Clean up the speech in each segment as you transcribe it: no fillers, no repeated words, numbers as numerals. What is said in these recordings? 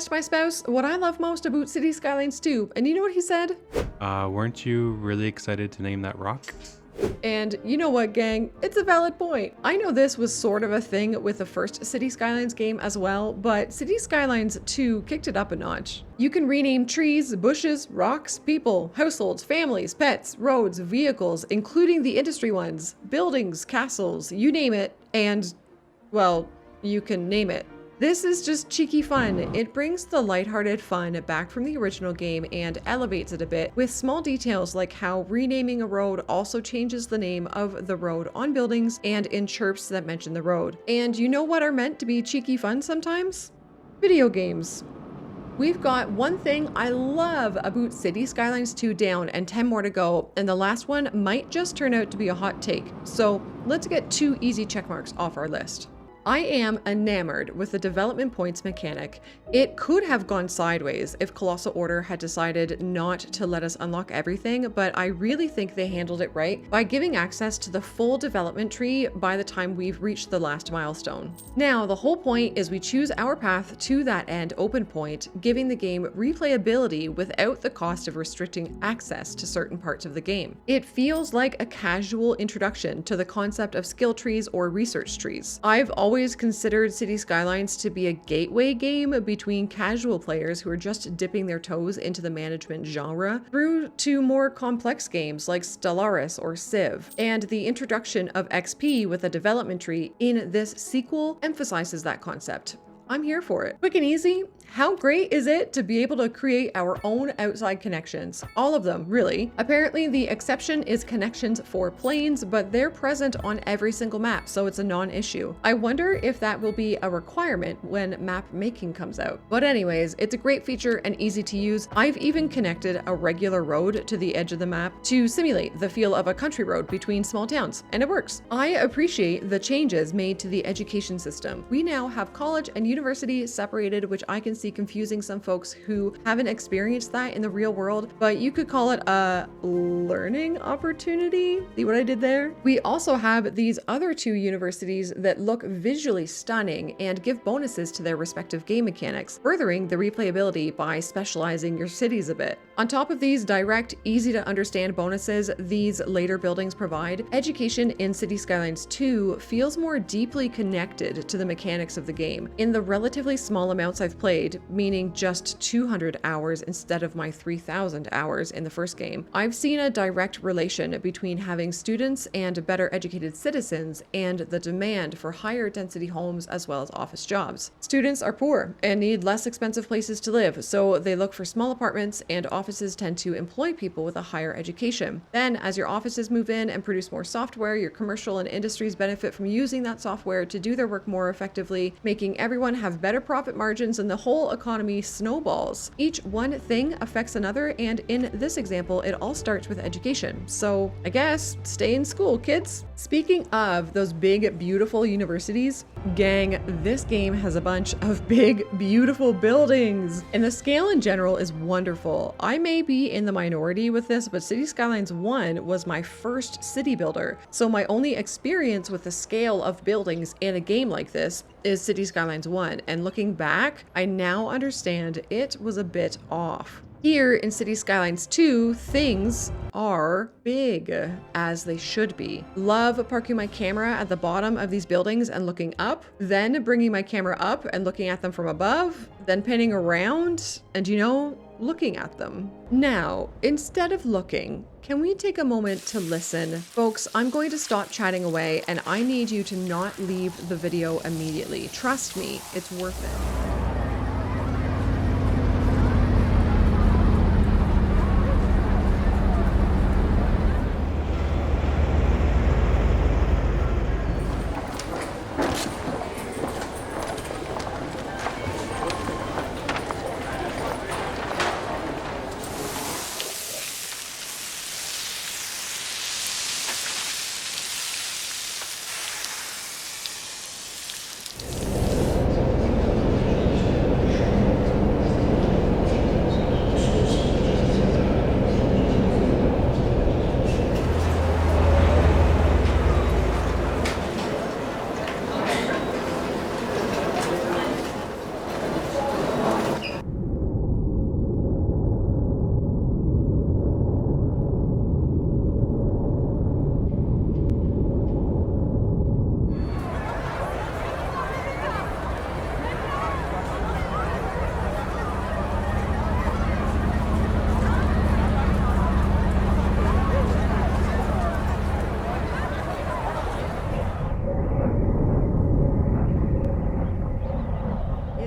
asked my spouse what I love most about City Skylines 2, and you know what he said? Weren't you really excited to name that rock? And you know what, gang? It's a valid point. I know this was sort of a thing with the first City Skylines game as well, but City Skylines 2 kicked it up a notch. You can rename trees, bushes, rocks, people, households, families, pets, roads, vehicles, including the industry ones, buildings, castles, you name it, and, well, you can name it. This is just cheeky fun. It brings the lighthearted fun back from the original game and elevates it a bit with small details like how renaming a road also changes the name of the road on buildings and in chirps that mention the road. And you know what are meant to be cheeky fun sometimes? Video games. We've got one thing I love about City Skylines 2 down and 10 more to go, and the last one might just turn out to be a hot take. So let's get 2 easy checkmarks off our list. I am enamored with the development points mechanic. It could have gone sideways if Colossal Order had decided not to let us unlock everything, but I really think they handled it right by giving access to the full development tree by the time we've reached the last milestone. Now, the whole point is we choose our path to that end open point, giving the game replayability without the cost of restricting access to certain parts of the game. It feels like a casual introduction to the concept of skill trees or research trees. I've always considered City Skylines to be a gateway game between casual players who are just dipping their toes into the management genre through to more complex games like Stellaris or Civ. And the introduction of XP with a development tree in this sequel emphasizes that concept. I'm here for it. Quick and easy. How great is it to be able to create our own outside connections? All of them, really. Apparently, the exception is connections for planes, but they're present on every single map, so it's a non-issue. I wonder if that will be a requirement when map making comes out. But anyways, it's a great feature and easy to use. I've even connected a regular road to the edge of the map to simulate the feel of a country road between small towns, and it works. I appreciate the changes made to the education system. We now have college and university separated, which I can see confusing some folks who haven't experienced that in the real world, but you could call it a learning opportunity. See what I did there? We also have these other 2 universities that look visually stunning and give bonuses to their respective game mechanics, furthering the replayability by specializing your cities a bit. On top of these direct, easy to understand bonuses these later buildings provide, education in City Skylines 2 feels more deeply connected to the mechanics of the game. In the relatively small amounts I've played, meaning just 200 hours instead of my 3,000 hours in the first game, I've seen a direct relation between having students and better educated citizens and the demand for higher density homes as well as office jobs. Students are poor and need less expensive places to live, so they look for small apartments, and offices tend to employ people with a higher education. Then, as your offices move in and produce more software, your commercial and industries benefit from using that software to do their work more effectively, making everyone have better profit margins, and the whole economy snowballs. Each one thing affects another, and in this example, it all starts with education. So I guess stay in school, kids. Speaking of those big, beautiful universities, gang, this game has a bunch of big, beautiful buildings, and the scale in general is wonderful. I may be in the minority with this, but City Skylines 1 was my first city builder, so my only experience with the scale of buildings in a game like this is City Skylines 1, and looking back, I now understand it was a bit off. Here in City Skylines 2, things are big, as they should be. Love parking my camera at the bottom of these buildings and looking up, then bringing my camera up and looking at them from above, then panning around and, looking at them. Now, instead of looking, can we take a moment to listen? Folks, I'm going to stop chatting away, and I need you to not leave the video immediately. Trust me, it's worth it.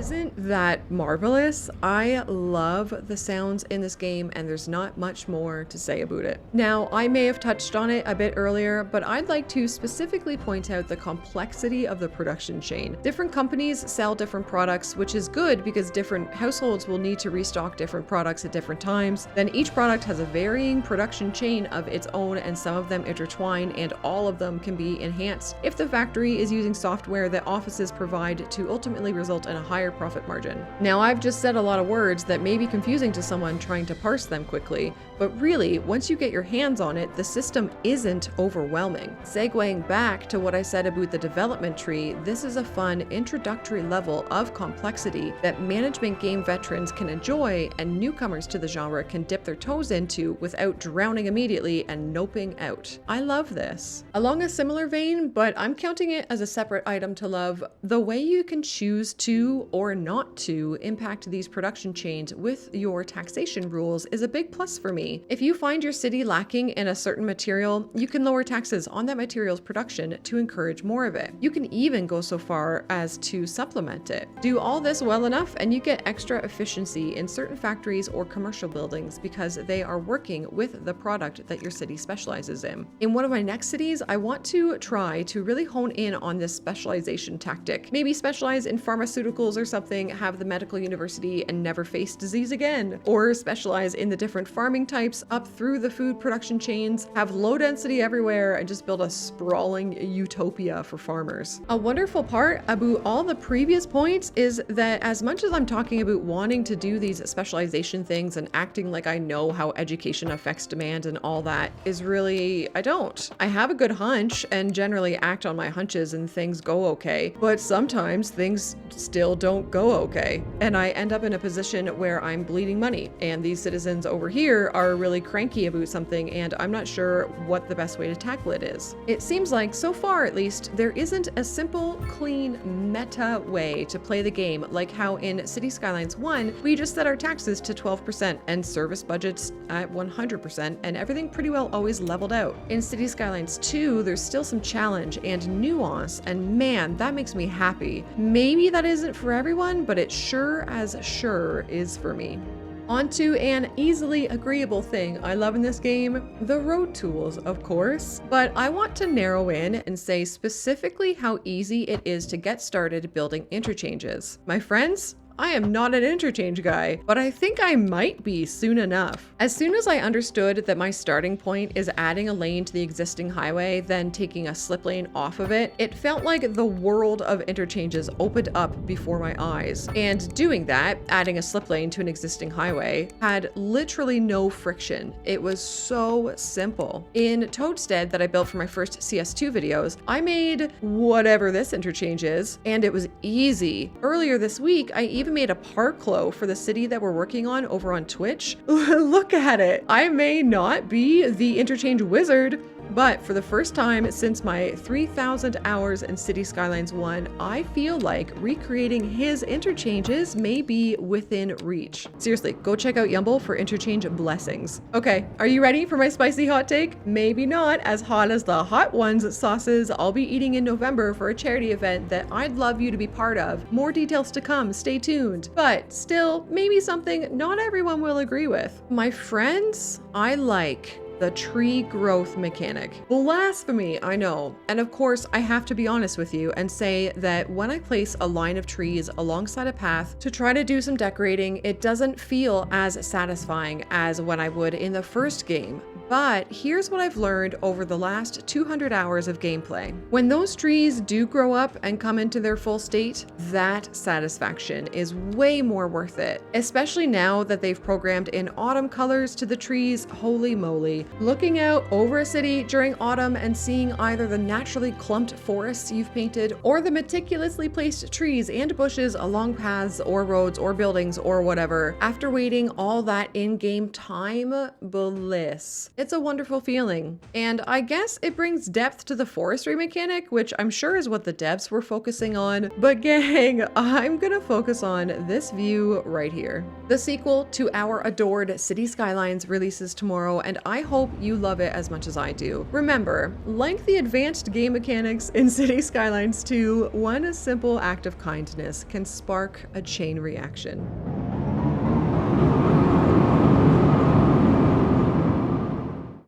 isn't that marvelous? I love the sounds in this game, and there's not much more to say about it. Now, I may have touched on it a bit earlier, but I'd like to specifically point out the complexity of the production chain. Different companies sell different products, which is good because different households will need to restock different products at different times. Then each product has a varying production chain of its own, and some of them intertwine, and all of them can be enhanced if the factory is using software that offices provide to ultimately result in a higher profit margin. Now, I've just said a lot of words that may be confusing to someone trying to parse them quickly, but really, once you get your hands on it, the system isn't overwhelming. Segueing back to what I said about the development tree, this is a fun introductory level of complexity that management game veterans can enjoy and newcomers to the genre can dip their toes into without drowning immediately and noping out. I love this. Along a similar vein, but I'm counting it as a separate item to love, the way you can choose to or not to impact these production chains with your taxation rules is a big plus for me. If you find your city lacking in a certain material, you can lower taxes on that material's production to encourage more of it. You can even go so far as to supplement it. Do all this well enough and you get extra efficiency in certain factories or commercial buildings because they are working with the product that your city specializes in. In one of my next cities, I want to try to really hone in on this specialization tactic. Maybe specialize in pharmaceuticals or something, have the medical university and never face disease again. Or specialize in the different farming types up through the food production chains, have low density everywhere, and just build a sprawling utopia for farmers. A wonderful part about all the previous points is that as much as I'm talking about wanting to do these specialization things and acting like I know how education affects demand and all that, is really, I don't. I have a good hunch and generally act on my hunches and things go okay, but sometimes things still don't go okay. And I end up in a position where I'm bleeding money and these citizens over here are really cranky about something and I'm not sure what the best way to tackle it is. It seems like, so far at least, there isn't a simple, clean, meta way to play the game like how in City Skylines 1, we just set our taxes to 12% and service budgets at 100% and everything pretty well always leveled out. In City Skylines 2, there's still some challenge and nuance, and man, that makes me happy. Maybe that isn't for everyone, but it sure as sure is for me. Onto an easily agreeable thing I love in this game, the road tools, of course. But I want to narrow in and say specifically how easy it is to get started building interchanges. My friends, I am not an interchange guy, but I think I might be soon enough. As soon as I understood that my starting point is adding a lane to the existing highway, then taking a slip lane off of it, it felt like the world of interchanges opened up before my eyes. And doing that, adding a slip lane to an existing highway, had literally no friction. It was so simple. In ToadieZzz that I built for my first CS2 videos, I made whatever this interchange is, and it was easy. Earlier this week, I even made a parklo for the city that we're working on over on Twitch. Look at it. I may not be the interchange wizard, but for the first time since my 3,000 hours in City Skylines 1, I feel like recreating his interchanges may be within reach. Seriously, go check out Yumble for interchange blessings. Okay, are you ready for my spicy hot take? Maybe not as hot as the Hot Ones sauces I'll be eating in November for a charity event that I'd love you to be part of. More details to come, stay tuned. But still, maybe something not everyone will agree with. My friends, I like the tree growth mechanic. Blasphemy, I know. And of course, I have to be honest with you and say that when I place a line of trees alongside a path to try to do some decorating, it doesn't feel as satisfying as when I would in the first game. But here's what I've learned over the last 200 hours of gameplay. When those trees do grow up and come into their full state, that satisfaction is way more worth it. Especially now that they've programmed in autumn colors to the trees, holy moly. Looking out over a city during autumn and seeing either the naturally clumped forests you've painted or the meticulously placed trees and bushes along paths or roads or buildings or whatever, after waiting all that in-game time, bliss. It's a wonderful feeling. And I guess it brings depth to the forestry mechanic, which I'm sure is what the devs were focusing on. But gang, I'm gonna focus on this view right here. The sequel to our adored City Skylines releases tomorrow, and I hope hope you love it as much as I do. Remember, like the advanced game mechanics in City Skylines 2, one simple act of kindness can spark a chain reaction.